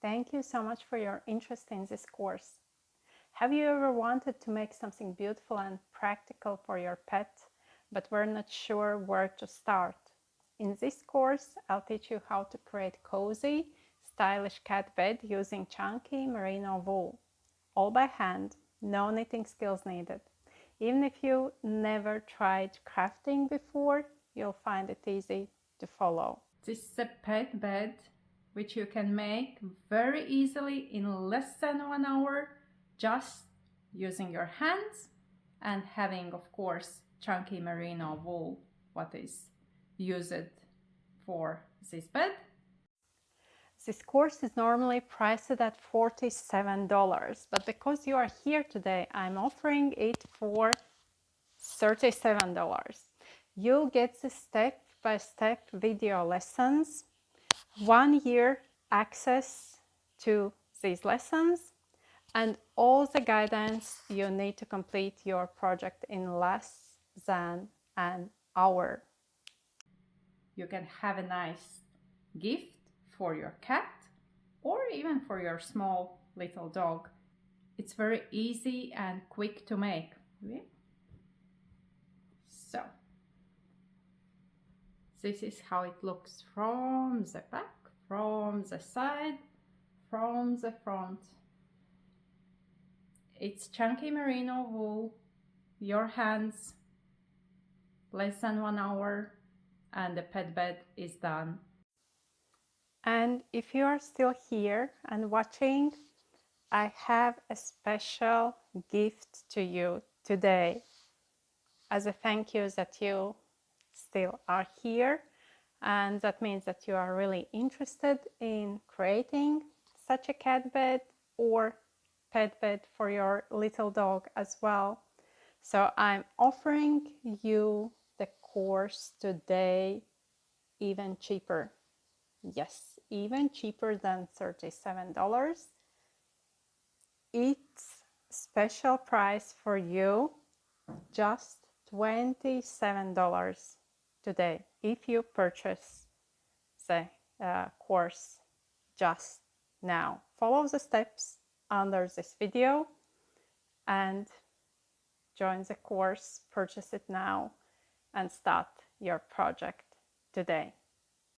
thank you so much for your interest in this course. Have you ever wanted to make something beautiful and practical for your pet, but were not sure where to start? In this course, I'll teach you how to create cozy, stylish cat bed using chunky merino wool, all by hand, no knitting skills needed. Even if you never tried crafting before, you'll find it easy to follow. This is a pet bed which you can make very easily in less than 1 hour, just using your hands and having, of course, chunky merino wool, what is used for this bed. This course is normally priced at $47, but because you are here today, I'm offering it for $37. You'll get the step-by-step video lessons, 1 year access to these lessons, and all the guidance you need to complete your project in less than an hour. You can have a nice gift for your cat or even for your small little dog. It's very easy and quick to make. Okay? So, this is how it looks from the back, from the side, from the front. It's chunky merino wool, your hands, less than 1 hour, and the pet bed is done. And if you are still here and watching, I have a special gift to you today as a thank you that you still are here, and that means that you are really interested in creating such a cat bed or pet bed for your little dog as well. So I'm offering you the course today even cheaper. Yes, even cheaper than $37. It's special price for you, just $27 today if you purchase the course just now. Follow the steps under this video and join the course, purchase it now, and start your project today.